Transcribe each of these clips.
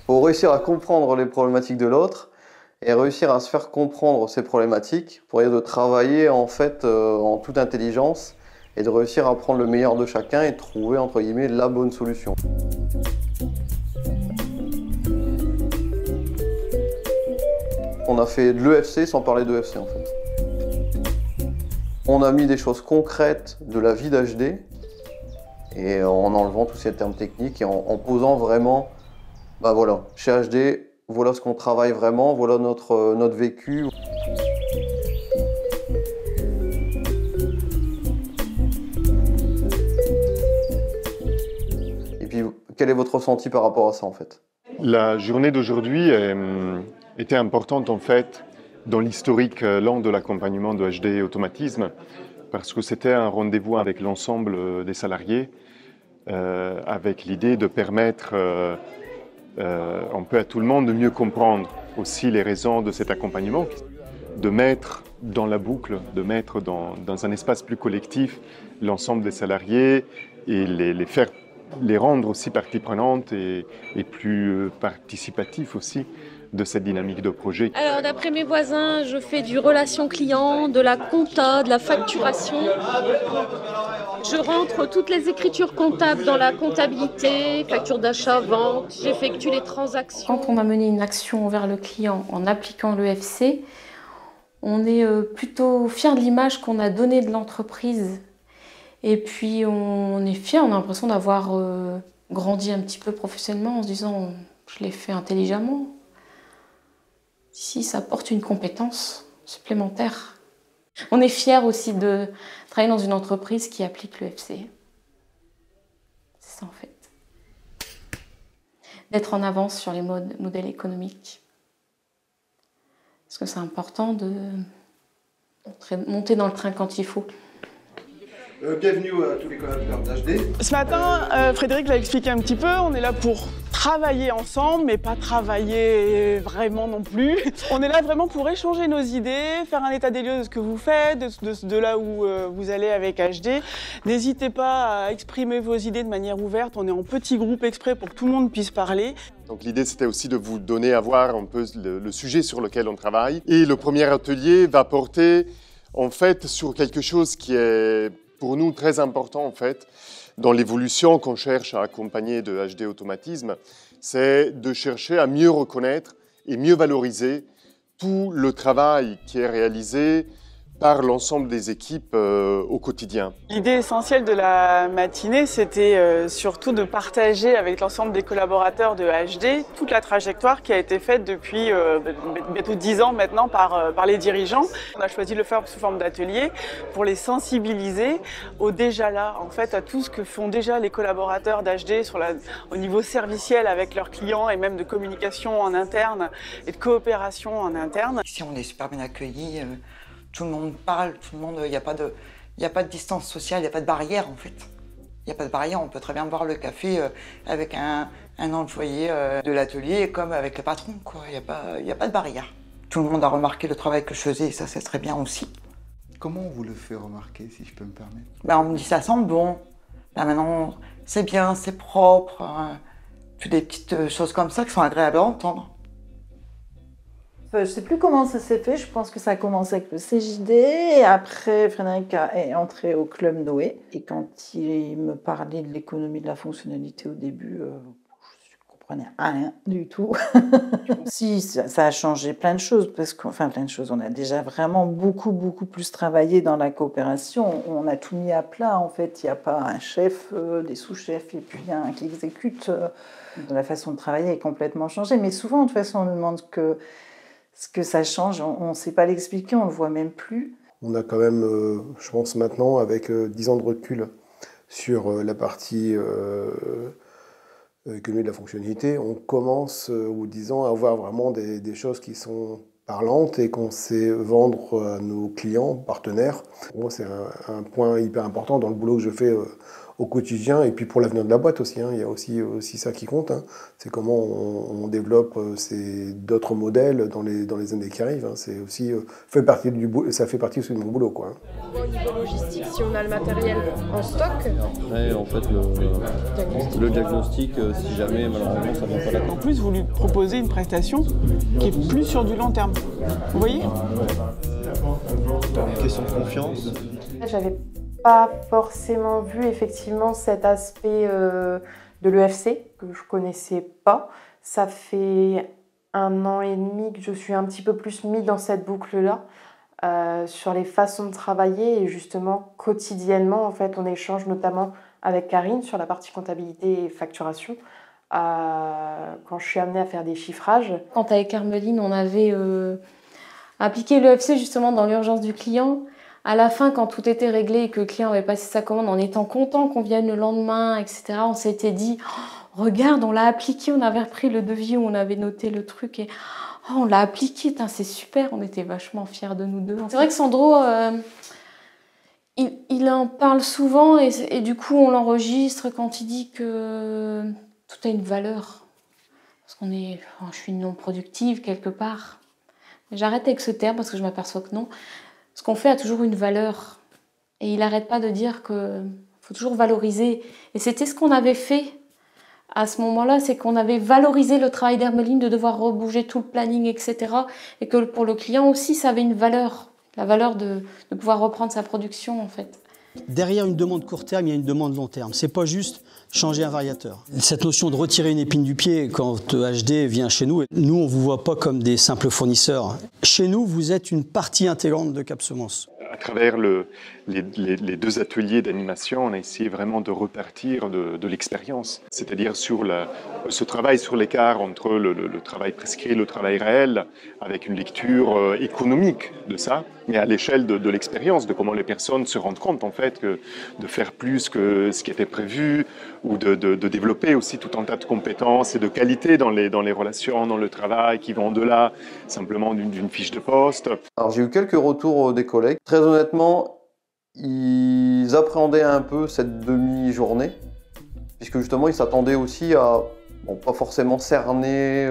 Pour réussir à comprendre les problématiques de l'autre et réussir à se faire comprendre ces problématiques, pour essayer de travailler en fait en toute intelligence et de réussir à prendre le meilleur de chacun et trouver entre guillemets la bonne solution. On a fait de l'EFC sans parler d'EFC en fait. On a mis des choses concrètes de la vie d'HD et en enlevant tous ces termes techniques et en posant vraiment, bah voilà, chez HD, voilà ce qu'on travaille vraiment, voilà notre vécu. Et puis, quel est votre ressenti par rapport à ça en fait? La journée d'aujourd'hui était importante en fait dans l'historique lent de l'accompagnement de HD Automatisme parce que c'était un rendez-vous avec l'ensemble des salariés avec l'idée de permettre un peu à tout le monde de mieux comprendre aussi les raisons de cet accompagnement, de mettre dans la boucle, de mettre dans un espace plus collectif l'ensemble des salariés et les rendre aussi partie prenante et plus participatifs aussi de cette dynamique de projet. Alors d'après mes voisins, je fais du relation client, de la compta, de la facturation. Je rentre toutes les écritures comptables dans la comptabilité, facture d'achat, vente, j'effectue les transactions. Quand on a mené une action envers le client en appliquant l'EFC, on est plutôt fier de l'image qu'on a donnée de l'entreprise. Et puis on est fier, on a l'impression d'avoir grandi un petit peu professionnellement en se disant je l'ai fait intelligemment. Si ça apporte une compétence supplémentaire. On est fier aussi de travailler dans une entreprise qui applique l'EFC. C'est ça en fait. D'être en avance sur les modèles économiques. Parce que c'est important de monter dans le train quand il faut. Bienvenue à tous les collaborateurs d'HD. Ce matin, Frédéric l'a expliqué un petit peu, on est là pour travailler ensemble, mais pas travailler vraiment non plus. On est là vraiment pour échanger nos idées, faire un état des lieux de ce que vous faites, de là où vous allez avec HD. N'hésitez pas à exprimer vos idées de manière ouverte, on est en petit groupe exprès pour que tout le monde puisse parler. Donc l'idée c'était aussi de vous donner à voir un peu le sujet sur lequel on travaille. Et le premier atelier va porter en fait sur quelque chose qui est pour nous très important en fait, dans l'évolution qu'on cherche à accompagner de HD Automatisme, c'est de chercher à mieux reconnaître et mieux valoriser tout le travail qui est réalisé par l'ensemble des équipes au quotidien. L'idée essentielle de la matinée, c'était surtout de partager avec l'ensemble des collaborateurs de HD toute la trajectoire qui a été faite depuis bientôt 10 ans maintenant par les dirigeants. On a choisi de le faire sous forme d'atelier pour les sensibiliser au déjà là, en fait, à tout ce que font déjà les collaborateurs d'HD au niveau serviciel avec leurs clients et même de communication en interne et de coopération en interne. Ici, on est super bien accueillis. Tout le monde parle, tout le monde, il n'y a pas de distance sociale, il n'y a pas de barrière en fait. Il n'y a pas de barrière, on peut très bien boire le café avec un employé de l'atelier comme avec le patron, quoi. Il n'y a pas de barrière. Tout le monde a remarqué le travail que je faisais et ça, c'est très bien aussi. Comment on vous le fait remarquer, si je peux me permettre? On me dit ça sent bon, maintenant c'est bien, c'est propre, toutes des petites choses comme ça qui sont agréables à entendre. Je ne sais plus comment ça s'est fait, je pense que ça a commencé avec le CJD et après Frédéric est entré au Club Noé. Et quand il me parlait de l'économie de la fonctionnalité au début, je ne comprenais rien du tout. Si, ça a changé plein de choses, plein de choses, on a déjà vraiment beaucoup plus travaillé dans la coopération. On a tout mis à plat en fait, il n'y a pas un chef, des sous-chefs et puis un qui exécute. La façon de travailler est complètement changée, mais souvent de toute façon on nous demande ce que ça change, on ne sait pas l'expliquer, on ne le voit même plus. On a quand même, je pense maintenant, avec 10 ans de recul sur la partie économie de la fonctionnalité, on commence, au bout de 10 ans, à avoir vraiment des choses qui sont parlante et qu'on sait vendre à nos clients, partenaires. Pour moi, c'est un point hyper important dans le boulot que je fais au quotidien et puis pour l'avenir de la boîte aussi. Il y a aussi ça qui compte. C'est comment on développe d'autres modèles dans les années qui arrivent. C'est aussi ça fait partie aussi de mon boulot, quoi. Au niveau logistique, si on a le matériel en stock. Après, en fait, le diagnostic, si jamais malheureusement ça ne va pas d'accord. En plus, vous lui proposez une prestation qui est plus sur du long terme. Vous voyez ? Une question de confiance. J'avais pas forcément vu effectivement cet aspect de l'EFC que je connaissais pas. Ça fait 1 an et demi que je suis un petit peu plus mis dans cette boucle-là, sur les façons de travailler et justement quotidiennement en fait on échange notamment avec Karine sur la partie comptabilité et facturation. Quand je suis amenée à faire des chiffrages. Quand avec Hermeline on avait appliqué l'EFC justement dans l'urgence du client, à la fin, quand tout était réglé et que le client avait passé sa commande, en étant content qu'on vienne le lendemain, etc., on s'était dit oh, « Regarde, on l'a appliqué, on avait repris le devis où on avait noté le truc et oh, on l'a appliqué, c'est super !» On était vachement fiers de nous deux. C'est vrai que Sandro, il en parle souvent et du coup, on l'enregistre quand il dit que tout a une valeur. Parce je suis non productive quelque part. J'arrête avec ce terme parce que je m'aperçois que non. Ce qu'on fait a toujours une valeur. Et il n'arrête pas de dire qu'il faut toujours valoriser. Et c'était ce qu'on avait fait à ce moment-là, c'est qu'on avait valorisé le travail d'Hermeline, de devoir rebouger tout le planning, etc. Et que pour le client aussi, ça avait une valeur. La valeur de pouvoir reprendre sa production, en fait. Derrière une demande court terme, il y a une demande long terme. C'est pas juste changer un variateur. Cette notion de retirer une épine du pied quand HD vient chez nous, nous on vous voit pas comme des simples fournisseurs. Chez nous, vous êtes une partie intégrante de Cap Semence. À travers les 2 ateliers d'animation, on a essayé vraiment de repartir de l'expérience. C'est-à-dire sur ce travail sur l'écart entre le travail prescrit et le travail réel, avec une lecture économique de ça, mais à l'échelle de l'expérience, de comment les personnes se rendent compte en fait que de faire plus que ce qui était prévu, ou de développer aussi tout un tas de compétences et de qualités dans les relations, dans le travail, qui vont au-delà simplement d'une fiche de poste. Alors j'ai eu quelques retours des collègues. Très honnêtement, ils appréhendaient un peu cette demi-journée, puisque justement ils s'attendaient aussi à, pas forcément cerner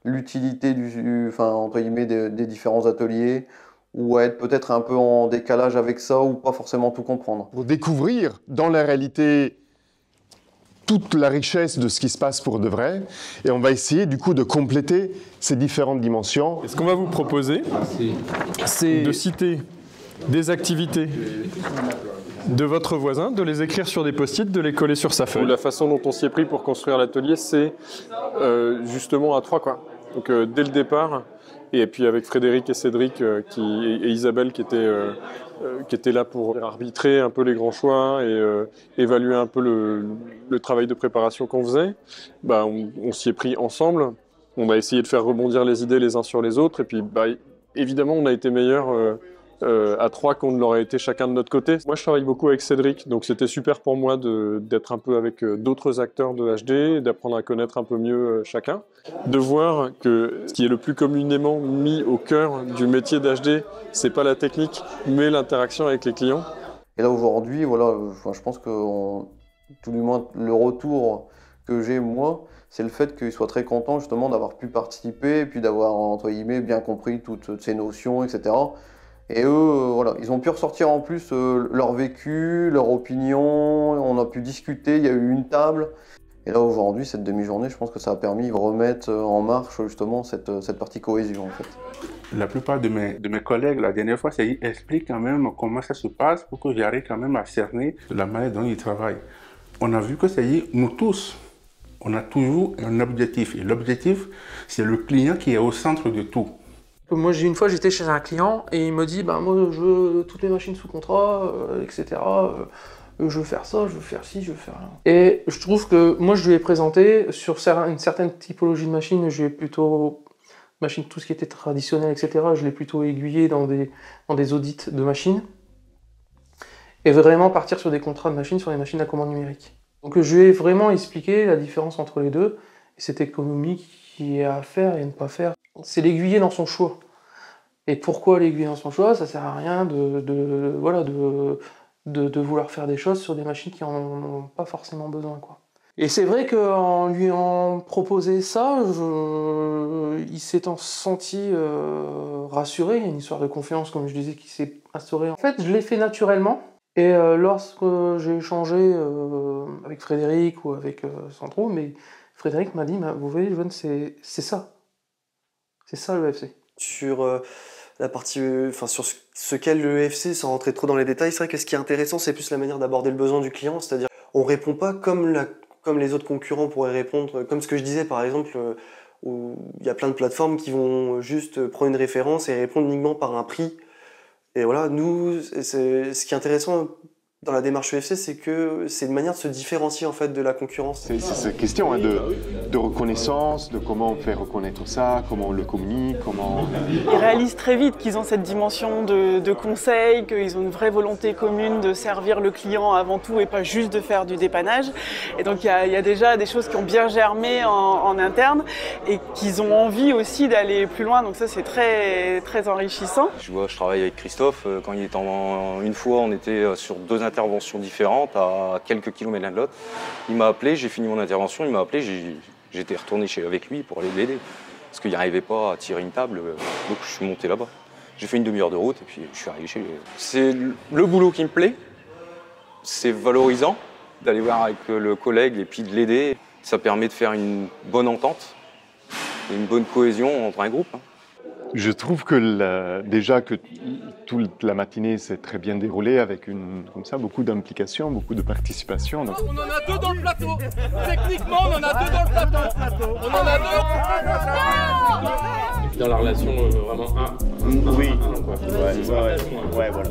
l'utilité entre guillemets, des différents ateliers, ou à être peut-être un peu en décalage avec ça, ou pas forcément tout comprendre. Pour découvrir dans la réalité toute la richesse de ce qui se passe pour de vrai, et on va essayer du coup de compléter ces différentes dimensions. Et ce qu'on va vous proposer, c'est de citer des activités de votre voisin, de les écrire sur des post-it, de les coller sur sa feuille. La façon dont on s'y est pris pour construire l'atelier, c'est justement à 3, quoi. Donc dès le départ, et puis avec Frédéric et Cédric et Isabelle qui étaient là pour arbitrer un peu les grands choix et évaluer un peu le travail de préparation qu'on faisait, on s'y est pris ensemble. On a essayé de faire rebondir les idées les uns sur les autres et puis évidemment on a été meilleurs à 3 qu'on ne l'aurait été chacun de notre côté. Moi je travaille beaucoup avec Cédric, donc c'était super pour moi d'être un peu avec d'autres acteurs de HD, d'apprendre à connaître un peu mieux chacun, de voir que ce qui est le plus communément mis au cœur du métier d'HD, c'est pas la technique, mais l'interaction avec les clients. Et là aujourd'hui, voilà, je pense que tout du moins le retour que j'ai moi, c'est le fait qu'ils soient très contents justement d'avoir pu participer et puis d'avoir entre guillemets bien compris toutes ces notions, etc. Et eux, voilà, ils ont pu ressortir en plus leur vécu, leur opinion, on a pu discuter, il y a eu une table. Et là aujourd'hui, cette demi-journée, je pense que ça a permis de remettre en marche justement cette partie cohésion en fait. La plupart de mes collègues, la dernière fois, ils expliquent quand même comment ça se passe pour que j'arrive quand même à cerner la manière dont ils travaillent. On a vu que nous tous, on a toujours un objectif. Et l'objectif, c'est le client qui est au centre de tout. Moi, une fois, j'étais chez un client et il me dit moi, je veux toutes les machines sous contrat, etc. Je veux faire ça, je veux faire ci, je veux faire là. Et je trouve que moi, je lui ai présenté sur une certaine typologie de machines, je lui ai plutôt tout ce qui était traditionnel, etc. Je l'ai plutôt aiguillé dans des audits de machines et vraiment partir sur des contrats de machines, sur les machines à commande numérique. Donc, je lui ai vraiment expliqué la différence entre les deux et cette économie qui est à faire et à ne pas faire. c'est l'aiguiller dans son choix. Et pourquoi l'aiguiller dans son choix? Ça sert à rien de vouloir faire des choses sur des machines qui en ont pas forcément besoin, quoi. Et c'est vrai qu'en lui en proposé ça, il s'est senti rassuré. Il y a une histoire de confiance, comme je disais, qui s'est instaurée. En fait, je l'ai fait naturellement. Et lorsque j'ai échangé avec Frédéric ou avec Sandro, mais Frédéric m'a dit, vous voyez, Joanne, c'est ça. C'est ça le FC. Sur la partie, sur ce qu'est le FC, sans rentrer trop dans les détails, c'est vrai que ce qui est intéressant, c'est plus la manière d'aborder le besoin du client, c'est-à-dire on répond pas comme les autres concurrents pourraient répondre, comme ce que je disais par exemple, où il y a plein de plateformes qui vont juste prendre une référence et répondre uniquement par un prix. Et voilà, nous, ce qui est intéressant dans la démarche UFC, c'est que c'est une manière de se différencier en fait de la concurrence. C'est cette question de reconnaissance, de comment on fait reconnaître ça, comment on le communique, comment... Ils réalisent très vite qu'ils ont cette dimension de conseil, qu'ils ont une vraie volonté commune de servir le client avant tout et pas juste de faire du dépannage. Et donc il y a déjà des choses qui ont bien germé en interne et qu'ils ont envie aussi d'aller plus loin. Donc ça c'est très, très enrichissant. Je travaille avec Christophe. Quand il était une fois, on était sur 2 interventions différentes à quelques kilomètres l'un de l'autre. Il m'a appelé, j'ai fini mon intervention, il m'a appelé, j'étais retourné avec lui pour aller l'aider. Parce qu'il n'arrivait pas à tirer une table, donc je suis monté là-bas. J'ai fait une demi-heure de route et puis je suis arrivé chez lui. C'est le boulot qui me plaît, c'est valorisant d'aller voir avec le collègue et puis de l'aider. Ça permet de faire une bonne entente et une bonne cohésion entre un groupe. Je trouve que déjà que toute la matinée s'est très bien déroulée avec comme ça, beaucoup d'implication, beaucoup de participation. Donc... On en a 2 dans le plateau. Techniquement, on en a 2 dans le plateau. On en a 2. Dans la relation vraiment oui. Ouais, voilà.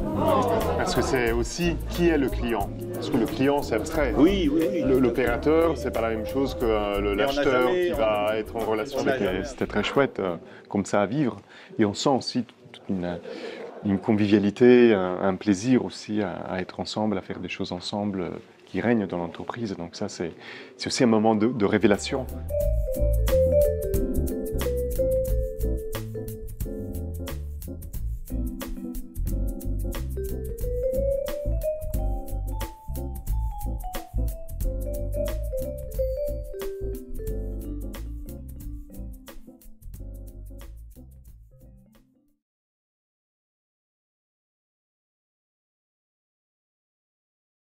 Parce que c'est aussi qui est le client. Parce que le client, c'est abstrait. Oui. L'opérateur, c'est pas la même chose que l'acheteur qui va être en relation avec. C'était très chouette, comme ça, à vivre. Et on sent aussi une convivialité, un plaisir aussi à être ensemble, à faire des choses ensemble qui règnent dans l'entreprise. Donc ça, c'est aussi un moment de révélation.